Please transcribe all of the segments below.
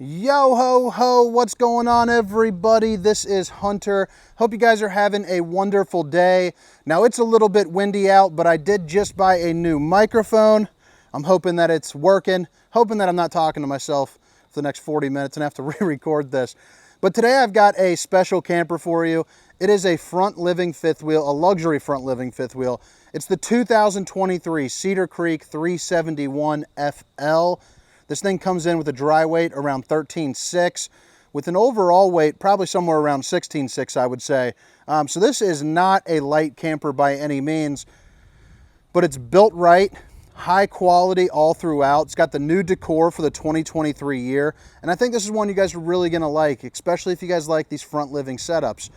Yo ho ho, what's going on everybody? This is Hunter. Hope you guys are having a wonderful day. Now it's a little bit windy out, but I did just buy a new microphone. I'm hoping that it's working, hoping that I'm not talking to myself for the next 40 minutes and have to re-record this. But today I've got a special camper for you. It is a front living fifth wheel, a luxury front living fifth wheel. It's the 2023 Cedar Creek 371 FL. This thing comes in with a dry weight around 13.6, with an overall weight probably somewhere around 16.6, I would say. So this is not a light camper by any means, but it's built right, high quality all throughout. It's got the new decor for the 2023 year, and I think this is one you guys are really gonna like, especially if you guys like these front living setups.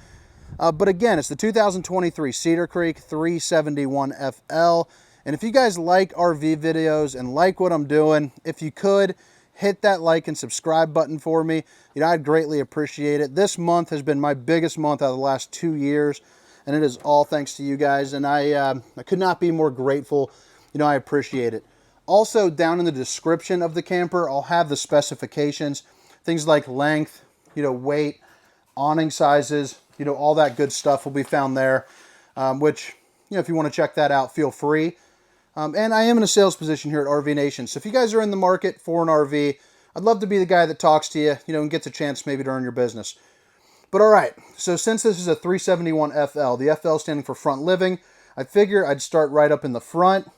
But again, it's the 2023 Cedar Creek 371 FL. And if you guys like RV videos and like what I'm doing, if you could hit that like and subscribe button for me, I'd greatly appreciate it. This month has been my biggest month out of the last 2 years, and it is all thanks to you guys. And I could not be more grateful. I appreciate it. Also, down in the description of the camper, I'll have the specifications, things like length, weight, awning sizes, all that good stuff will be found there. Which, if you want to check that out, feel free. And I am in a sales position here at RV Nation. So if you guys are in the market for an RV, I'd love to be the guy that talks to you, and gets a chance maybe to earn your business. But all right, so since this is a 371 FL, the FL standing for front living, I figure I'd start right up in the front.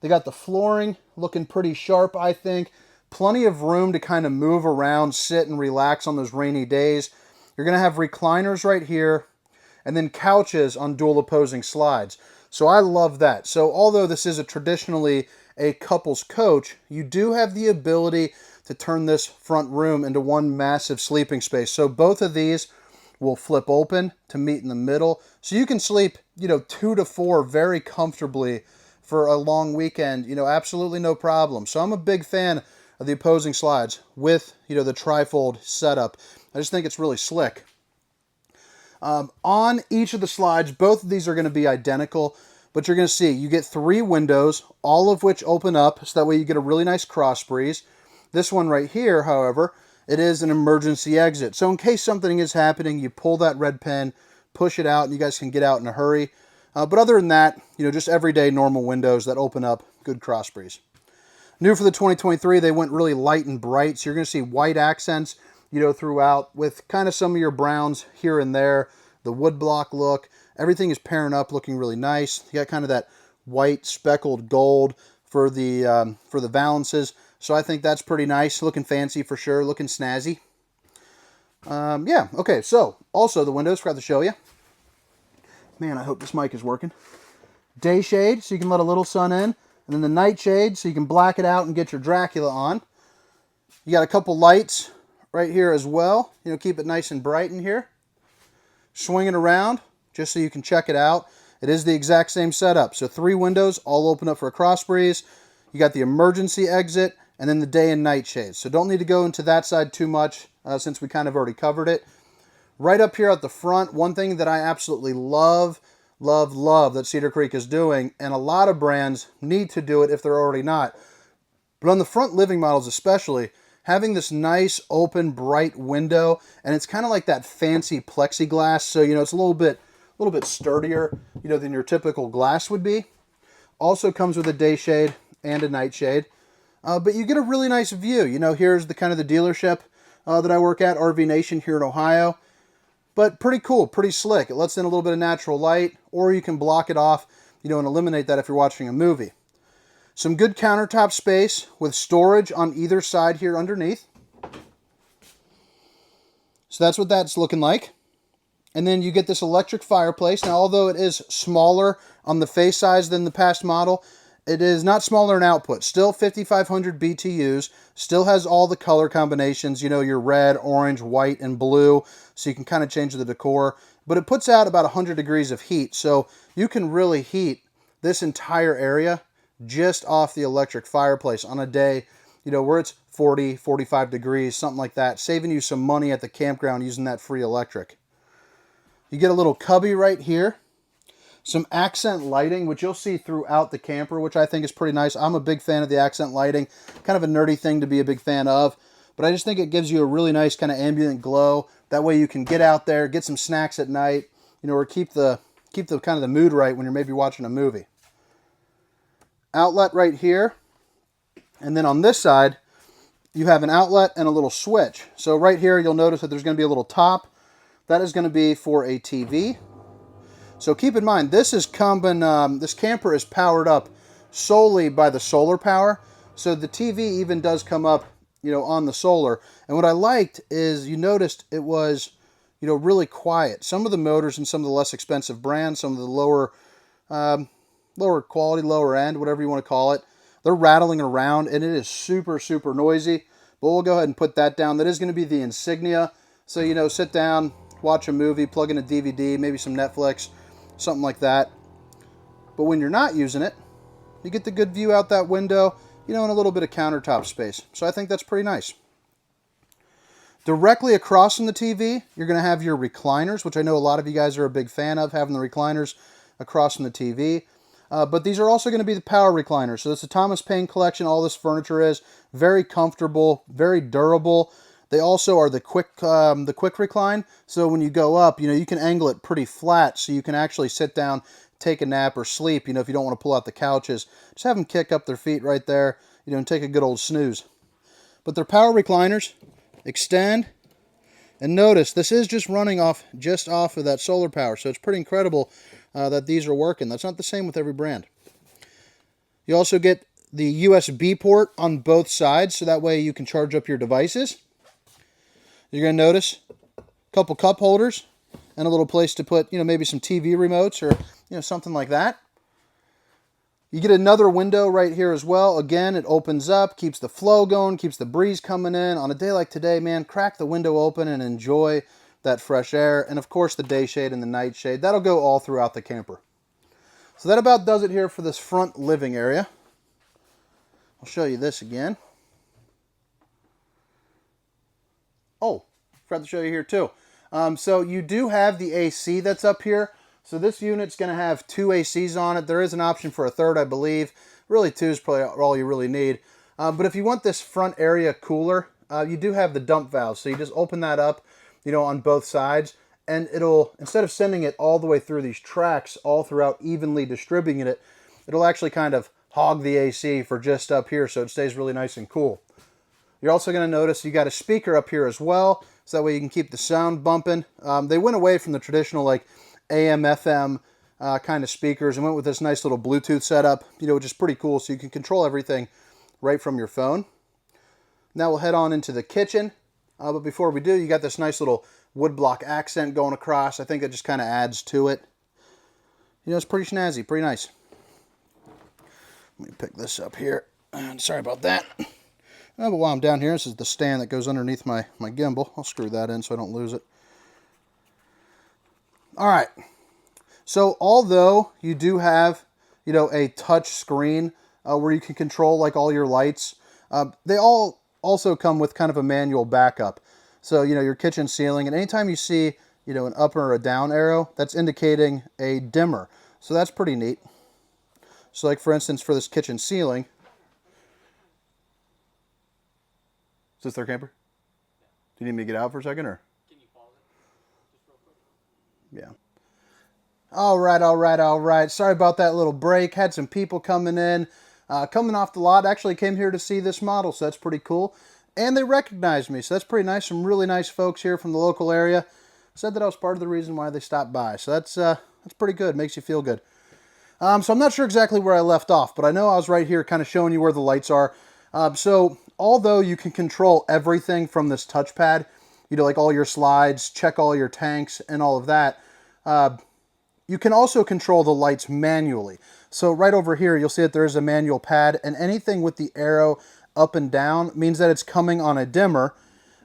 They got the flooring looking pretty sharp, I think. Plenty of room to kind of move around, sit and relax on those rainy days. You're going to have recliners right here, and then couches on dual opposing slides. So I love that. So although this is traditionally a couple's coach, you do have the ability to turn this front room into one massive sleeping space. So both of these will flip open to meet in the middle. So you can sleep, 2 to 4 very comfortably for a long weekend, absolutely no problem. So I'm a big fan of the opposing slides with, the trifold setup. I just think it's really slick. On each of the slides, both of these are going to be identical, but you're going to see you get 3 windows, all of which open up, so that way you get a really nice cross breeze. This one right here, however, it is an emergency exit. So in case something is happening, you pull that red pin, push it out, and you guys can get out in a hurry. But other than that, just everyday normal windows that open up, good cross breeze. New for the 2023, they went really light and bright, so you're going to see white accents, throughout, with kind of some of your browns here and there. The woodblock look, everything is pairing up, looking really nice. You got kind of that white speckled gold for the valances, so I think that's pretty nice, looking fancy for sure, looking snazzy. Yeah, okay. So also the windows, forgot to show you. Man, I hope this mic is working. Day shade, so you can let a little sun in, and then the night shade, so you can black it out and get your Dracula on. You got a couple lights right here as well. Keep it nice and bright in here. Swing it around just so you can check it out. It is the exact same setup. So 3 windows all open up for a cross breeze. You got the emergency exit and then the day and night shades. So don't need to go into that side too much since we kind of already covered it. Right up here at the front, one thing that I absolutely love that Cedar Creek is doing, and a lot of brands need to do it if they're already not, but on the front living models especially, having this nice open bright window, and it's kind of like that fancy plexiglass, so it's a little bit sturdier than your typical glass would be. Also comes with a day shade and a night shade, but you get a really nice view. Here's the kind of the dealership that I work at, RV Nation here in Ohio. But pretty cool, pretty slick. It lets in a little bit of natural light, or you can block it off, and eliminate that if you're watching a movie. Some good countertop space with storage on either side here underneath. So that's what that's looking like. And then you get this electric fireplace. Now, although it is smaller on the face size than the past model, it is not smaller in output. Still 5,500 BTUs. Still has all the color combinations, your red, orange, white, and blue. So you can kind of change the decor. But it puts out about 100 degrees of heat. So you can really heat this entire area just off the electric fireplace on a day, where it's 40, 45 degrees, something like that, saving you some money at the campground using that free electric. You get a little cubby right here. Some accent lighting, which you'll see throughout the camper, which I think is pretty nice. I'm a big fan of the accent lighting. Kind of a nerdy thing to be a big fan of. but I just think it gives you a really nice kind of ambient glow. That way you can get out there, get some snacks at night, you know, or keep the kind of the mood right when you're maybe watching a movie. Outlet right here, and then on this side you have an outlet and a little switch. So right here you'll notice that there's going to be a little top. That is going to be for a TV. So keep in mind, this camper is powered up solely by the solar power. So the TV even does come up, you know, on the solar. And what I liked is you noticed it was, you know, really quiet. Some of the motors in some of the less expensive brands, some of the lower quality, lower end, whatever you want to call it, they're rattling around and it is super, super noisy. But we'll go ahead and put that down. That is going to be the Insignia. So, you know, sit down, watch a movie, plug in a DVD, maybe some Netflix, something like that. But when you're not using it, you get the good view out that window, you know, and a little bit of countertop space. So I think that's pretty nice. Directly across from the TV, you're going to have your recliners, which I know a lot of you guys are a big fan of, having the recliners across from the TV. But these are also going to be the power recliners. So this is the Thomas Paine collection. All this furniture is very comfortable, very durable. They also are the quick recline. So when you go up, you know, you can angle it pretty flat, so you can actually sit down, take a nap, or sleep. You know, if you don't want to pull out the couches, just have them kick up their feet right there, you know, and take a good old snooze. But they're power recliners. Extend, and notice this is just running off of that solar power, so it's pretty incredible that these are working. That's not the same with every brand. You also get the USB port on both sides, so that way you can charge up your devices. You're going to notice a couple cup holders and a little place to put, you know, maybe some TV remotes or, you know, something like that. You get another window right here as well. Again, it opens up, keeps the flow going, keeps the breeze coming in. On a day like today, man, crack the window open and enjoy that fresh air. And of course, the day shade and the night shade. That'll go all throughout the camper. So that about does it here for this front living area. I'll show you this again. Oh, forgot to show you here too. So you do have the AC that's up here. So this unit's going to have 2 ACs on it. There is an option for a third, I believe. Really, 2 is probably all you really need. But if you want this front area cooler, you do have the dump valve. So you just open that up, you know, on both sides. And it'll, instead of sending it all the way through these tracks, all throughout evenly distributing it, it'll actually kind of hog the AC for just up here, so it stays really nice and cool. You're also going to notice you got a speaker up here as well, so that way you can keep the sound bumping. They went away from the traditional, like, AM, FM kind of speakers and went with this nice little Bluetooth setup, you know, which is pretty cool, so you can control everything right from your phone. Now we'll head on into the kitchen, but before we do, you got this nice little woodblock accent going across. I think that just kind of adds to it. You know, it's pretty snazzy, pretty nice. Let me pick this up here. Sorry about that. But while I'm down here, this is the stand that goes underneath my gimbal. I'll screw that in so I don't lose it. All right, so although you do have, you know, a touch screen where you can control like all your lights, they all also come with kind of a manual backup. So, you know, your kitchen ceiling, and anytime you see, you know, an up or a down arrow, that's indicating a dimmer. So that's pretty neat. So like for instance, for this kitchen ceiling, is this their camper? Do you need me to get out for a second, or? Yeah. All right. Sorry about that little break. Had some people coming in, coming off the lot. Actually came here to see this model, so that's pretty cool. And they recognized me, so that's pretty nice. Some really nice folks here from the local area said that I was part of the reason why they stopped by. So that's pretty good. Makes you feel good. So I'm not sure exactly where I left off, but I know I was right here kind of showing you where the lights are. So although you can control everything from this touchpad, you know, like all your slides, check all your tanks and all of that, you can also control the lights manually. So right over here, you'll see that there is a manual pad, and anything with the arrow up and down means that it's coming on a dimmer.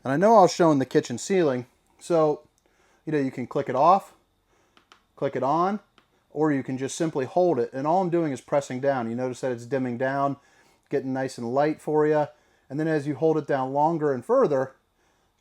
And I know I was showing the kitchen ceiling. So, you know, you can click it off, click it on, or you can just simply hold it. And all I'm doing is pressing down. You notice that it's dimming down, getting nice and light for you. And then as you hold it down longer and further,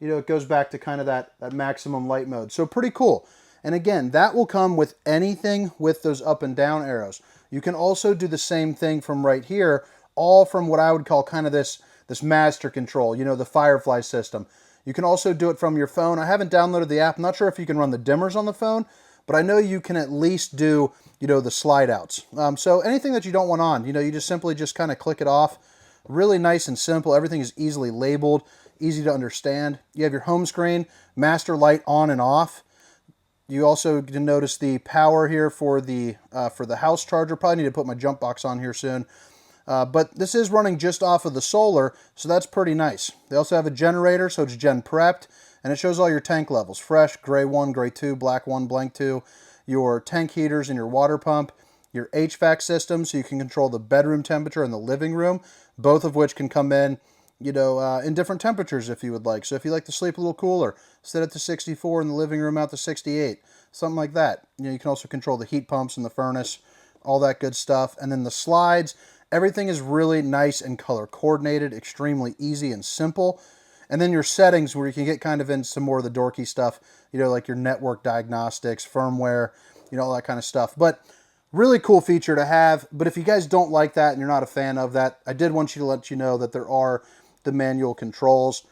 you know, it goes back to kind of that maximum light mode. So pretty cool. And again, that will come with anything with those up and down arrows. You can also do the same thing from right here, all from what I would call kind of this this master control, you know, the Firefly system. You can also do it from your phone. I haven't downloaded the app. I'm not sure if you can run the dimmers on the phone, but I know you can at least do, you know, the slide outs. So anything that you don't want on, you know, you just simply just kind of click it off. Really nice and simple. Everything is easily labeled, easy to understand. You have your home screen, master light on and off. You also can notice the power here for the house charger. Probably need to put my jump box on here soon. But this is running just off of the solar, so that's pretty nice. They also have a generator, so it's gen prepped, and it shows all your tank levels. Fresh, gray 1, gray 2, black 1, blank 2, your tank heaters and your water pump, your HVAC system, so you can control the bedroom temperature and the living room, both of which can come in, you know, in different temperatures if you would like. So if you like to sleep a little cooler, set it to 64 in the living room out to 68, something like that. You know, you can also control the heat pumps and the furnace, all that good stuff. And then the slides, everything is really nice and color coordinated, extremely easy and simple. And then your settings where you can get kind of into some more of the dorky stuff, you know, like your network diagnostics, firmware, you know, all that kind of stuff. But really cool feature to have. But if you guys don't like that and you're not a fan of that, I did want you to let you know that there are the manual controls.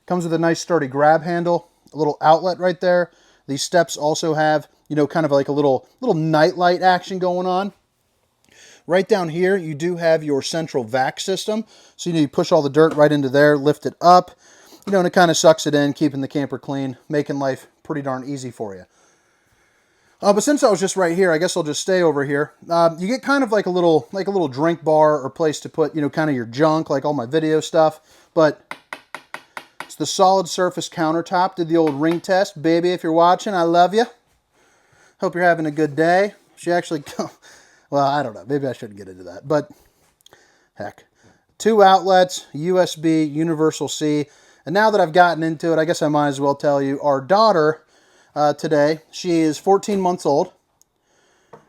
Comes with a nice sturdy grab handle, a little outlet right there. These steps also have, you know, kind of like a little night light action going on. Right down here, you do have your central vac system. So you push all the dirt right into there, lift it up, you know, and it kind of sucks it in, keeping the camper clean, making life pretty darn easy for you. But since I was just right here, I guess I'll just stay over here. You get kind of like a little drink bar or place to put, you know, kind of your junk, like all my video stuff. But it's the solid surface countertop. Did the old ring test. Baby, if you're watching, I love you. Hope you're having a good day. She actually... Well, I don't know. Maybe I shouldn't get into that. But, heck. 2 outlets, USB, Universal C. And now that I've gotten into it, I guess I might as well tell you, our daughter today, she is 14 months old.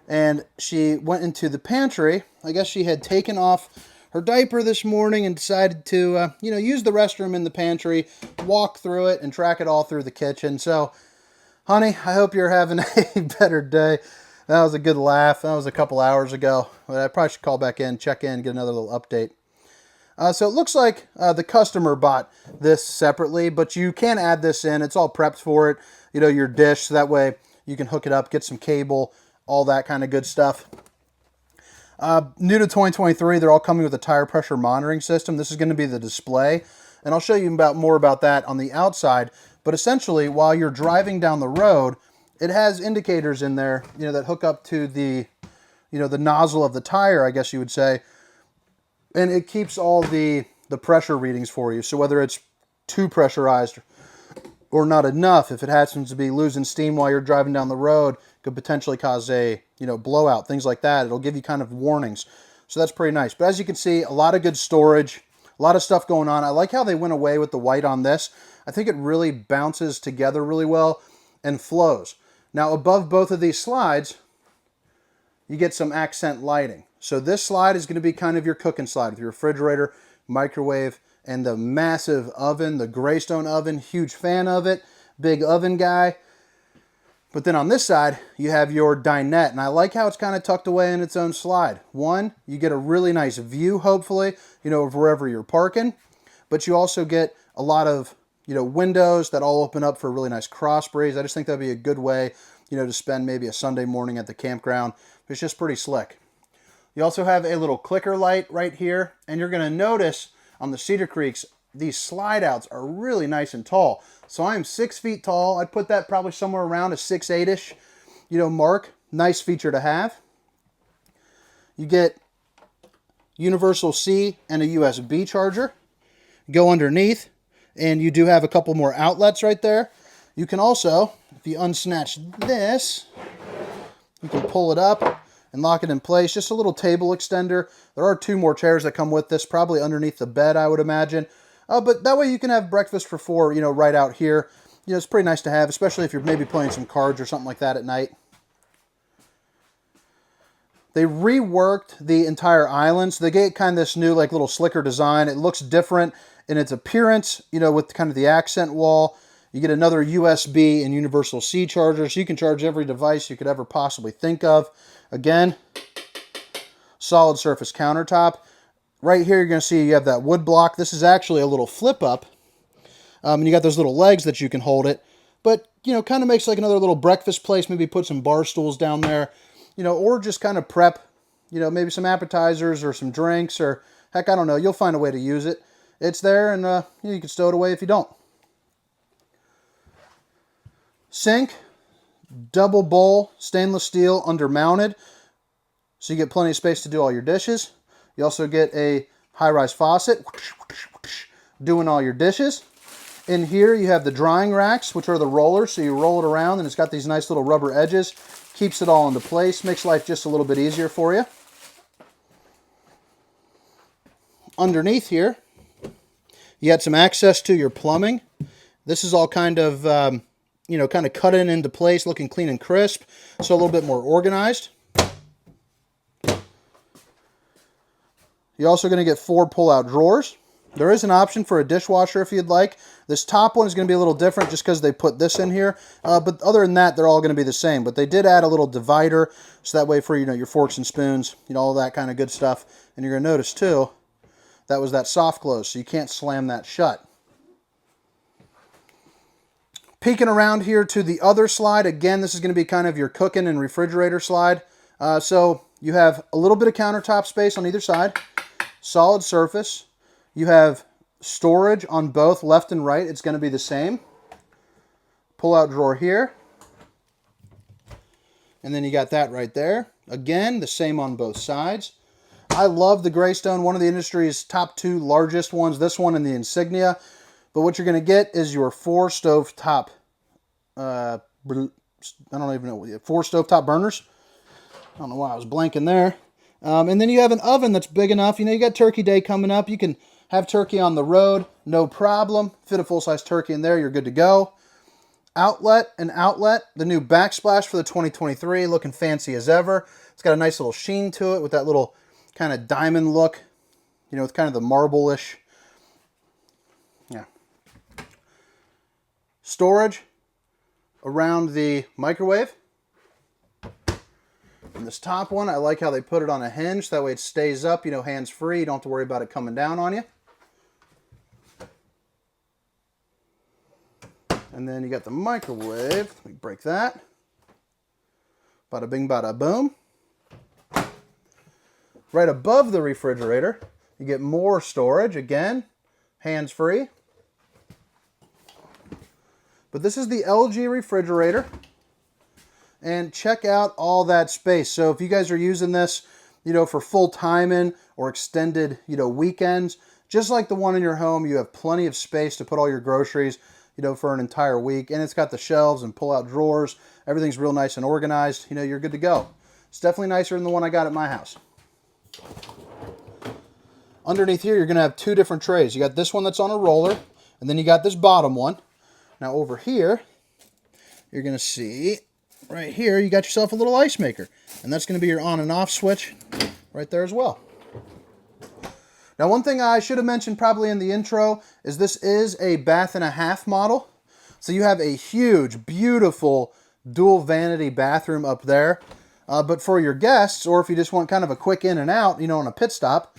And she went into the pantry. I guess she had taken off her diaper this morning and decided to, you know, use the restroom in the pantry, walk through it, and track it all through the kitchen. So, honey, I hope you're having a better day. That was a good laugh. That was a couple hours ago. But I probably should call back in, check in, get another little update. So it looks like the customer bought this separately, but you can add this in. It's all prepped for it. You know, your dish, so that way you can hook it up, get some cable, all that kind of good stuff. New to 2023, they're all coming with a tire pressure monitoring system. This is going to be the display, and I'll show you more about that on the outside. But essentially, while you're driving down the road, it has indicators in there, you know, that hook up to the, you know, the nozzle of the tire, I guess you would say. And it keeps all the pressure readings for you. So whether it's too pressurized or not enough, if it happens to be losing steam while you're driving down the road, could potentially cause a, you know, blowout, things like that. It'll give you kind of warnings. So that's pretty nice. But as you can see, a lot of good storage, a lot of stuff going on. I like how they went away with the white on this. I think it really bounces together really well and flows. Now, above both of these slides, you get some accent lighting. So this slide is going to be kind of your cooking slide with your refrigerator, microwave, and the massive oven, the Greystone oven. Huge fan of it. Big oven guy. But then on this side, you have your dinette. And I like how it's kind of tucked away in its own slide. One, you get a really nice view, hopefully, you know, of wherever you're parking. But you also get a lot of, you know, windows that all open up for a really nice cross breeze. I just think that'd be a good way, you know, to spend maybe a Sunday morning at the campground. It's just pretty slick. You also have a little clicker light right here, and you're going to notice on the Cedar Creeks, these slide outs are really nice and tall. So I'm 6 feet tall. I'd put that probably somewhere around a 6'8"-ish, you know, mark. Nice feature to have. You get Universal C and a USB charger. Go underneath. And you do have a couple more outlets right there. You can also, if you unsnatch this, you can pull it up and lock it in place. Just a little table extender. There are 2 more chairs that come with this, probably underneath the bed, I would imagine. But that way you can have breakfast for 4, you know, right out here. You know, it's pretty nice to have, especially if you're maybe playing some cards or something like that at night. They reworked the entire island, so they get kind of this new, like, little slicker design. It looks different in its appearance, you know, with kind of the accent wall. You get another USB and Universal C charger, so you can charge every device you could ever possibly think of. Again, solid surface countertop. right here you're going to see you have that wood block. This is actually a little flip up. And you got those little legs that you can hold it. But, you know, kind of makes like another little breakfast place. Maybe put some bar stools down there, you know, or just kind of prep, you know, maybe some appetizers or some drinks or, heck, I don't know. You'll find a way to use it. It's there, and you can stow it away if you don't. Sink, double bowl, stainless steel, undermounted. So you get plenty of space to do all your dishes. You also get a high-rise faucet, doing all your dishes. In here you have the drying racks, which are the rollers. So you roll it around, and it's got these nice little rubber edges. Keeps it all into place. Makes life just a little bit easier for you. Underneath here, you got some access to your plumbing. This is all kind of, you know, kind of cut into place, looking clean and crisp. So a little bit more organized. You're also going to get 4 pull-out drawers. There is an option for a dishwasher if you'd like. This top one is going to be a little different just because they put this in here. But other than that, they're all going to be the same. But they did add a little divider, so that way for, you know, your forks and spoons, you know, all that kind of good stuff. And you're going to notice, too, that was that soft close, so you can't slam that shut. Peeking around here to the other slide, again, this is going to be kind of your cooking and refrigerator slide. So you have a little bit of countertop space on either side, solid surface. You have storage on both left and right. It's going to be the same. Pull-out drawer here. And then you got that right there. Again, the same on both sides. I love the Greystone, one of the industry's top 2 largest ones, this one and the Insignia. But what you're going to get is your 4 stovetop, I don't even know, 4 stovetop burners. I don't know why I was blanking there. And then you have an oven that's big enough. You know, you got Turkey Day coming up. You can have turkey on the road, no problem. Fit a full-size turkey in there, you're good to go. Outlet and outlet, the new backsplash for the 2023, looking fancy as ever. It's got a nice little sheen to it with that little kind of diamond look, you know, with kind of the marble-ish. Yeah. Storage around the microwave. And this top one, I like how they put it on a hinge. That way it stays up, you know, hands-free. You don't have to worry about it coming down on you. And then you got the microwave. Let me break that. Bada bing, bada boom. Right above the refrigerator, you get more storage. Again, hands-free. But this is the LG refrigerator. And check out all that space. So if you guys are using this, you know, for full timing or extended, you know, weekends, just like the one in your home, you have plenty of space to put all your groceries, you know, for an entire week. And it's got the shelves and pull-out drawers. Everything's real nice and organized. You know, you're good to go. It's definitely nicer than the one I got at my house. Underneath here, you're going to have 2 different trays. You got this one that's on a roller, and then you got this bottom one. Now over here, you're going to see right here, you got yourself a little ice maker. And that's going to be your on and off switch right there as well. Now, one thing I should have mentioned probably in the intro is this is a 1.5 bath model. So you have a huge, beautiful dual vanity bathroom up there. But for your guests, or if you just want kind of a quick in and out, you know, on a pit stop,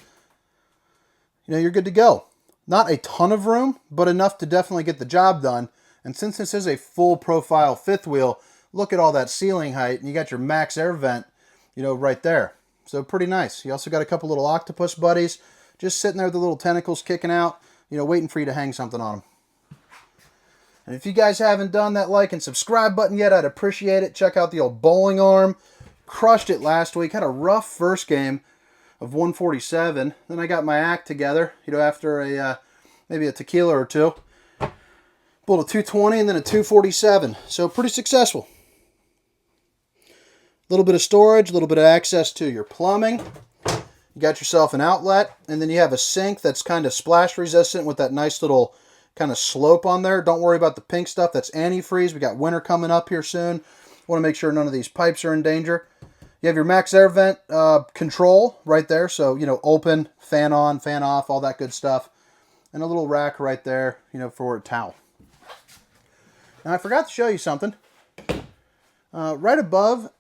you know, you're good to go. Not a ton of room, but enough to definitely get the job done. And since this is a full profile 5th wheel, look at all that ceiling height, and you got your max air vent, you know, right there. So pretty nice. You also got a couple little octopus buddies just sitting there with the little tentacles kicking out, you know, waiting for you to hang something on them. And if you guys haven't done that like and subscribe button yet, I'd appreciate it. Check out the old bowling arm. Crushed it last week. Had a rough first game of 147. Then I got my act together, you know, after a maybe a tequila or 2. Pulled a 220 and then a 247. So pretty successful. A little bit of storage, a little bit of access to your plumbing. You got yourself an outlet, and then you have a sink that's kind of splash resistant with that nice little kind of slope on there. Don't worry about the pink stuff. That's antifreeze. We got winter coming up here soon. Want to make sure none of these pipes are in danger. You have your max air vent control right there. So, you know, open, fan on, fan off, all that good stuff. And a little rack right there, you know, for a towel. Now, I forgot to show you something. Right above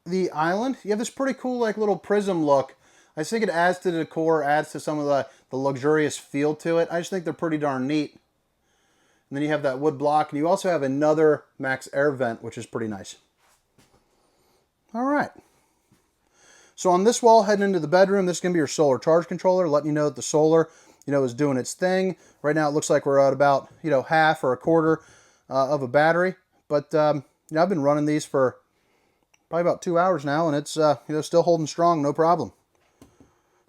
the island, you have this pretty cool, like, little prism look I just think it adds to the decor, adds to some of the luxurious feel to it. I just think they're pretty darn neat. And then you have that wood block, and you also have another max air vent, which is pretty nice. All right. So on this wall, heading into the bedroom, this is going to be your solar charge controller, letting you know that the solar, is doing its thing. Right now, it looks like we're at about, half or a quarter of a battery. But, I've been running these for probably about 2 hours now, and it's, still holding strong, no problem.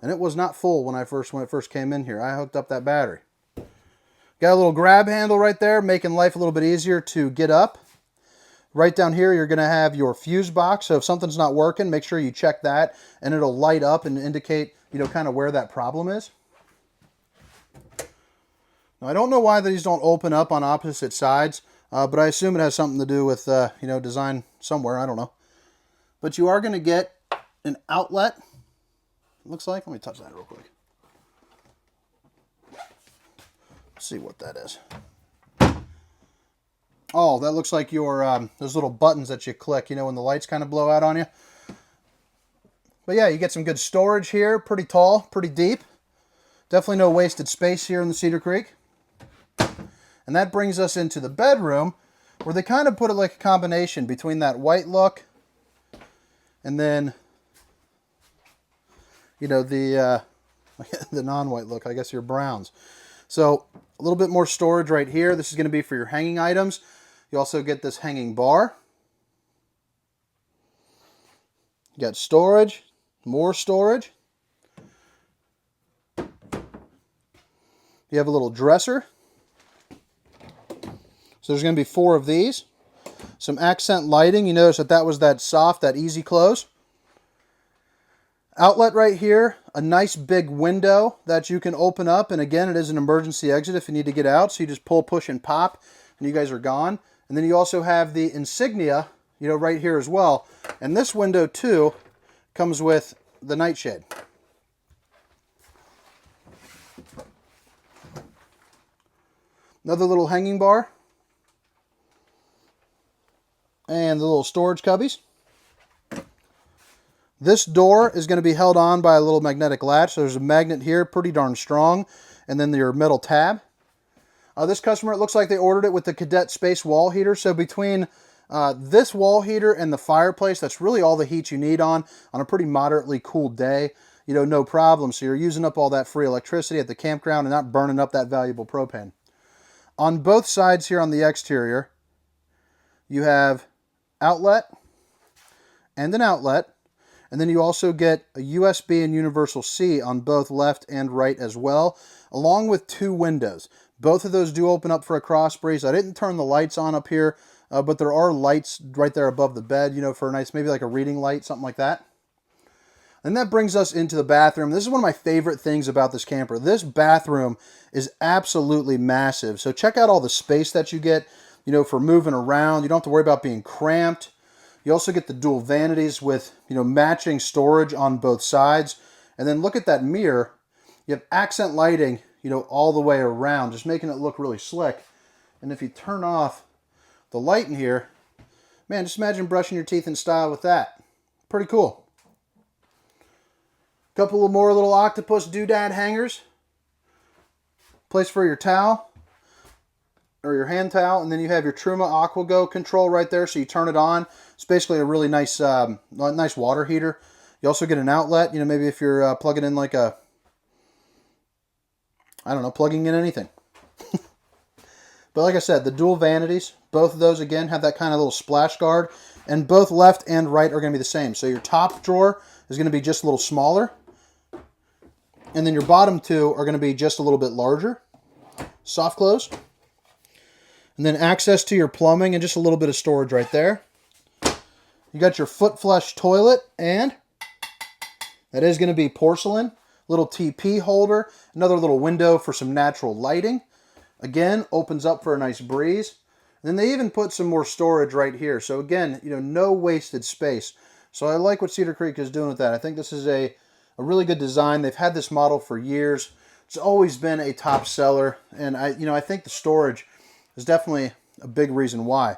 And it was not full when it first came in here. I hooked up that battery. Got a little grab handle right there, making life a little bit easier to get up. Right down here, you're going to have your fuse box. So if something's not working, make sure you check that, and it'll light up and indicate, kind of where that problem is. Now, I don't know why these don't open up on opposite sides, but I assume it has something to do with, design somewhere. I don't know. But you are going to get an outlet. It looks like. Let me touch that real quick. See what that is. Oh, that looks like your those little buttons that you click, when the lights kind of blow out on you. But yeah, you get some good storage here. Pretty tall, pretty deep. Definitely no wasted space here in the Cedar Creek. And that brings us into the bedroom, where they kind of put it like a combination between that white look and then, the non-white look, I guess your browns. So a little bit more storage right here. This is going to be for your hanging items. You also get this hanging bar. You got storage, more storage. You have a little dresser. So there's going to be 4 of these. Some accent lighting. You notice that was that soft, that easy close. Outlet right here, a nice big window that you can open up, and again, it is an emergency exit if you need to get out, so you just pull, push, and pop, and you guys are gone. And then you also have the insignia, right here as well. And this window, too, comes with the nightshade. Another little hanging bar. And the little storage cubbies. This door is going to be held on by a little magnetic latch. So there's a magnet here, pretty darn strong. And then your metal tab. This customer, it looks like they ordered it with the Cadet Space wall heater. So between this wall heater and the fireplace, that's really all the heat you need on a pretty moderately cool day. No problem. So you're using up all that free electricity at the campground and not burning up that valuable propane. On both sides here on the exterior, you have outlet and an outlet. And then you also get a USB and universal C on both left and right as well, along with 2 windows. Both of those do open up for a cross breeze. I didn't turn the lights on up here, but there are lights right there above the bed, for a nice, maybe like a reading light, something like that. And that brings us into the bathroom. This is one of my favorite things about this camper. This bathroom is absolutely massive. So check out all the space that you get, for moving around. You don't have to worry about being cramped. You also get the dual vanities with, matching storage on both sides. And then look at that mirror. You have accent lighting, all the way around, just making it look really slick. And if you turn off the light in here, man, just imagine brushing your teeth in style with that. Pretty cool. Couple of more little octopus doodad hangers. Place for your towel. Or your hand towel, and then you have your Truma AquaGo control right there, so you turn it on. It's basically a really nice nice water heater. You also get an outlet, maybe if you're plugging in like a, I don't know, plugging in anything. But like I said, the dual vanities, both of those, again, have that kind of little splash guard, and both left and right are going to be the same. So your top drawer is going to be just a little smaller, and then your bottom 2 are going to be just a little bit larger. Soft close. And then access to your plumbing and just a little bit of storage right there. You got your foot flush toilet, and that is going to be porcelain. Little TP holder. Another little window for some natural lighting. Again, opens up for a nice breeze. And then they even put some more storage right here. So again, no wasted space. So I like what Cedar Creek is doing with that. I think this is a really good design. They've had this model for years. It's always been a top seller. And I think the storage is definitely a big reason why.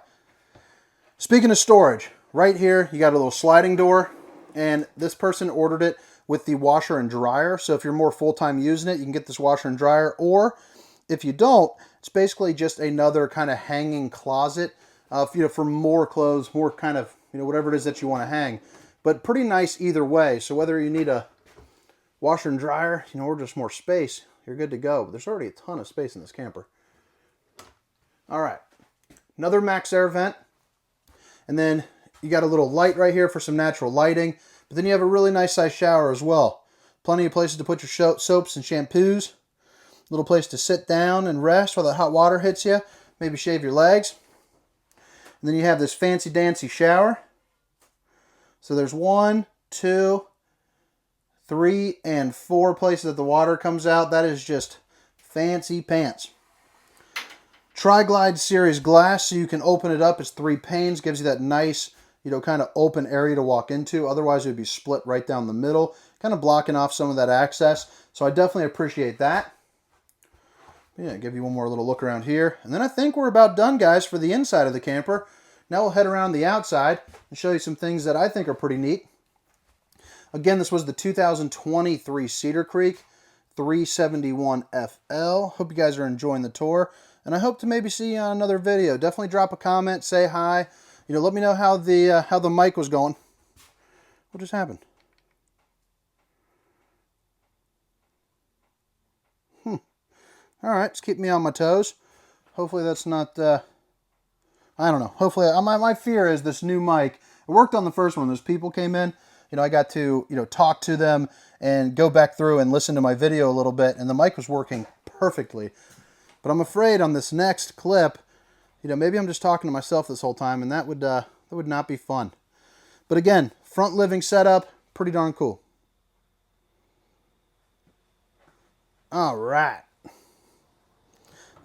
Speaking of storage, right here, you got a little sliding door, and this person ordered it with the washer and dryer. So if you're more full-time using it, you can get this washer and dryer. Or if you don't, it's basically just another kind of hanging closet, for more clothes, more kind of, whatever it is that you want to hang. But pretty nice either way. So whether you need a washer and dryer, or just more space, you're good to go. But there's already a ton of space in this camper. All right, another max air vent. And then you got a little light right here for some natural lighting. But then you have a really nice size shower as well. Plenty of places to put your soaps and shampoos. Little place to sit down and rest while the hot water hits you. Maybe shave your legs. And then you have this fancy dancy shower. So there's 1, 2, 3, and 4 places that the water comes out. That is just fancy pants. Tri-Glide series glass, so you can open it up. It's 3 panes, gives you that nice, kind of open area to walk into. Otherwise, it would be split right down the middle, kind of blocking off some of that access. So I definitely appreciate that. Yeah, give you one more little look around here. And then I think we're about done, guys, for the inside of the camper. Now we'll head around the outside and show you some things that I think are pretty neat. Again, this was the 2023 Cedar Creek 371 FL. Hope you guys are enjoying the tour. And I hope to maybe see you on another video. Definitely drop a comment, say hi. Let me know how the mic was going. What just happened? All right, just keep me on my toes. Hopefully that's not, I don't know. Hopefully, my fear is this new mic. It worked on the first one. Those people came in. I got to, talk to them and go back through and listen to my video a little bit. And the mic was working perfectly. But I'm afraid on this next clip, maybe I'm just talking to myself this whole time, and that would not be fun. But again, front living setup, pretty darn cool. All right.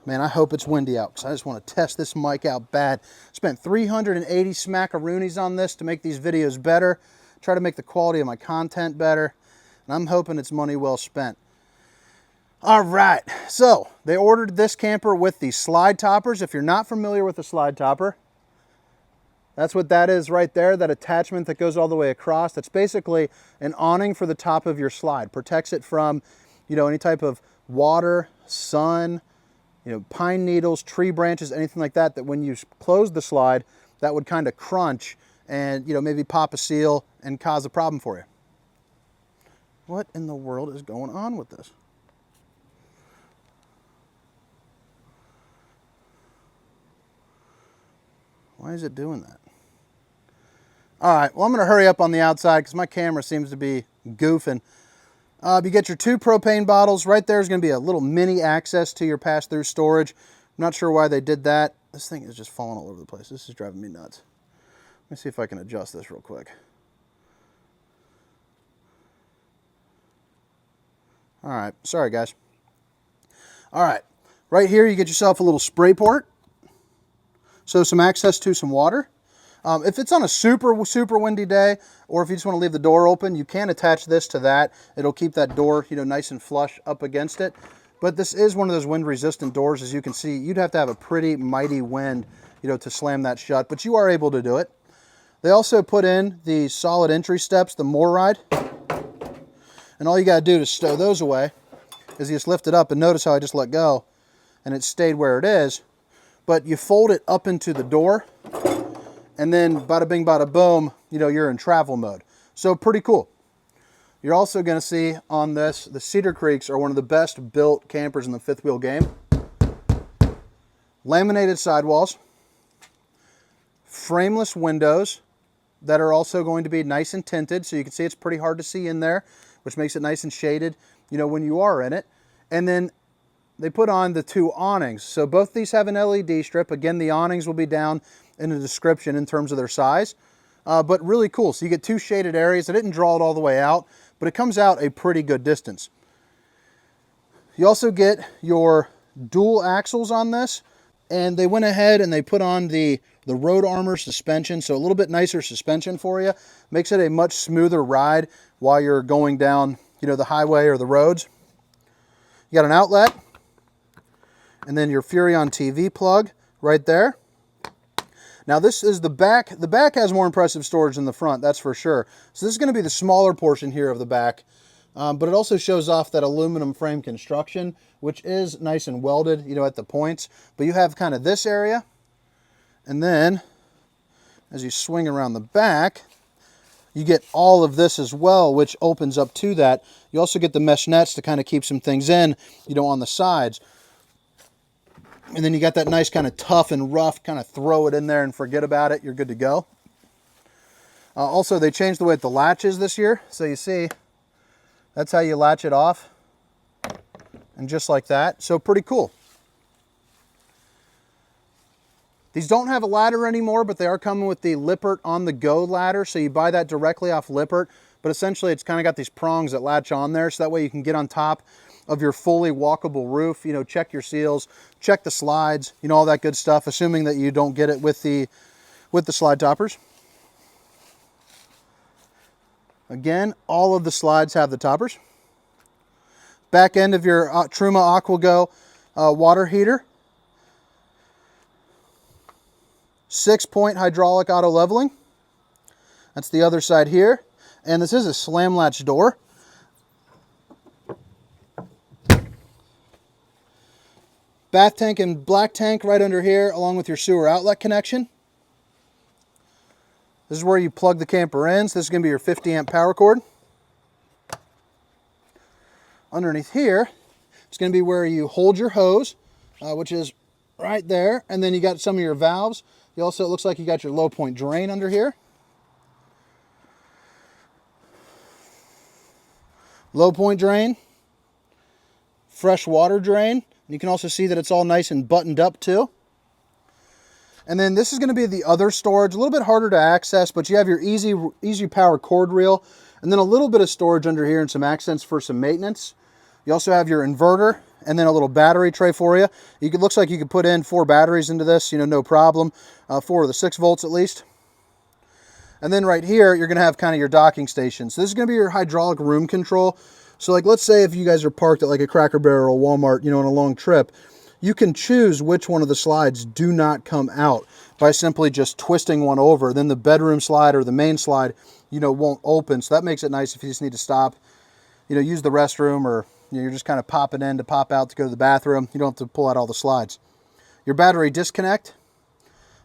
Man, I hope it's windy out because I just want to test this mic out bad. Spent 380 smackaroonies on this to make these videos better, try to make the quality of my content better, and I'm hoping it's money well spent. All right, so they ordered this camper with the slide toppers. If you're not familiar with the slide topper, that's what that is right there, that attachment that goes all the way across. That's basically an awning for the top of your slide. Protects it from, any type of water, sun, pine needles, tree branches, anything like that, that when you close the slide, that would kind of crunch and, maybe pop a seal and cause a problem for you. What in the world is going on with this? Why is it doing that? All right, well, I'm going to hurry up on the outside because my camera seems to be goofing. You get your 2 propane bottles. Right there is going to be a little mini access to your pass-through storage. I'm not sure why they did that. This thing is just falling all over the place. This is driving me nuts. Let me see if I can adjust this real quick. All right, sorry guys. All right, right here you get yourself a little spray port. So some access to some water. If it's on a super windy day, or if you just want to leave the door open, you can attach this to that. It'll keep that door, nice and flush up against it. But this is one of those wind-resistant doors. As you can see, you'd have to have a pretty mighty wind, to slam that shut. But you are able to do it. They also put in the solid entry steps, the More Ride. And all you got to do to stow those away is you just lift it up, and notice how I just let go, and it stayed where it is. But you fold it up into the door, and then bada bing, bada boom, you're in travel mode. So pretty cool. You're also going to see on this, the Cedar Creeks are one of the best built campers in the fifth wheel game. Laminated sidewalls, frameless windows that are also going to be nice and tinted, so you can see it's pretty hard to see in there, which makes it nice and shaded, when you are in it. And then they put on the 2 awnings. So both these have an LED strip. Again, the awnings will be down in the description in terms of their size, but really cool. So you get 2 shaded areas. I didn't draw it all the way out, but it comes out a pretty good distance. You also get your dual axles on this, and they went ahead and they put on the Road Armor suspension, so a little bit nicer suspension for you. Makes it a much smoother ride while you're going down, the highway or the roads. You got an outlet, and then your Furrion TV plug right there. Now this is the back. The back has more impressive storage than the front, that's for sure. So this is going to be the smaller portion here of the back, but it also shows off that aluminum frame construction, which is nice and welded, you know, at the points. But you have kind of this area, and then as you swing around the back, you get all of this as well, which opens up to that. You also get the mesh nets to kind of keep some things in, you know, on the sides. And then you got that nice kind of tough and rough, kind of throw it in there and forget about it. You're good to go. Also, they changed the way the latch is this year. So you see, that's how you latch it off. And just like that. So pretty cool. These don't have a ladder anymore, but they are coming with the Lippert on the go ladder. So you buy that directly off Lippert, but essentially it's kind of got these prongs that latch on there. So that way you can get on top of your fully walkable roof, you know, check your seals, check the slides, you know, all that good stuff, assuming that you don't get it with the slide toppers. Again, all of the slides have the toppers. Back end of your Truma AquaGo water heater. 6-point hydraulic auto leveling. That's the other side here. And this is a slam latch door. Bath tank and black tank right under here, along with your sewer outlet connection. This is where you plug the camper in. So this is going to be your 50 amp power cord. Underneath here, it's going to be where you hold your hose, which is right there. And then you got some of your valves. You also, it looks like you got your low point drain under here. Low point drain. Fresh water drain. And you can also see that it's all nice and buttoned up too. And then this is going to be the other storage, a little bit harder to access, but you have your easy power cord reel, and then a little bit of storage under here and some accents for some maintenance. You also have your inverter and then a little battery tray for you. It looks like you could put in 4 batteries into this, you know, no problem. 4 of the 6 volts at least. And then right here, you're going to have kind of your docking station. So this is going to be your hydraulic room control. So like, let's say if you guys are parked at like a Cracker Barrel or Walmart, you know, on a long trip, you can choose which one of the slides do not come out by simply just twisting one over. Then the bedroom slide or the main slide, you know, won't open. So that makes it nice if you just need to stop, you know, use the restroom, or you know, you're just kind of popping in to pop out to go to the bathroom. You don't have to pull out all the slides. Your battery disconnect.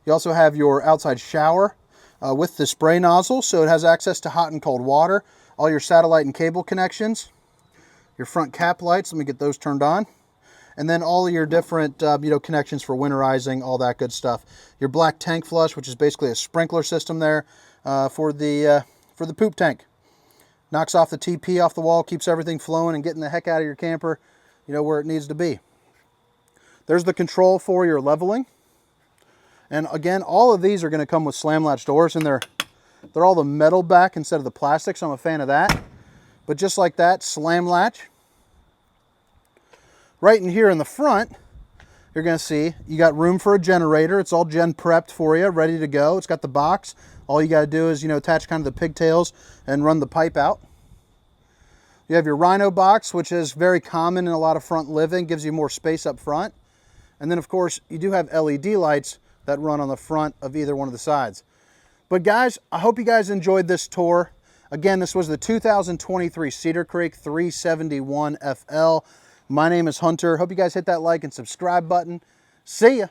You also have your outside shower with the spray nozzle, so it has access to hot and cold water. All your satellite and cable connections. Your front cap lights, let me get those turned on. And then all of your different you know, connections for winterizing, all that good stuff. Your black tank flush, which is basically a sprinkler system there for the poop tank. Knocks off the TP off the wall, keeps everything flowing and getting the heck out of your camper, you know, where it needs to be. There's the control for your leveling. And again, all of these are going to come with slam latch doors, and they're all the metal back instead of the plastic, so I'm a fan of that. But just like that, slam latch. Right in here in the front, you're going to see you got room for a generator. It's all gen prepped for you, ready to go. It's got the box. All you got to do is, you know, attach kind of the pigtails and run the pipe out. You have your Rhino box, which is very common in a lot of front living, gives you more space up front. And then, of course, you do have LED lights that run on the front of either one of the sides. But guys, I hope you guys enjoyed this tour. Again, this was the 2023 Cedar Creek 371 FL. My name is Hunter. Hope you guys hit that like and subscribe button. See ya.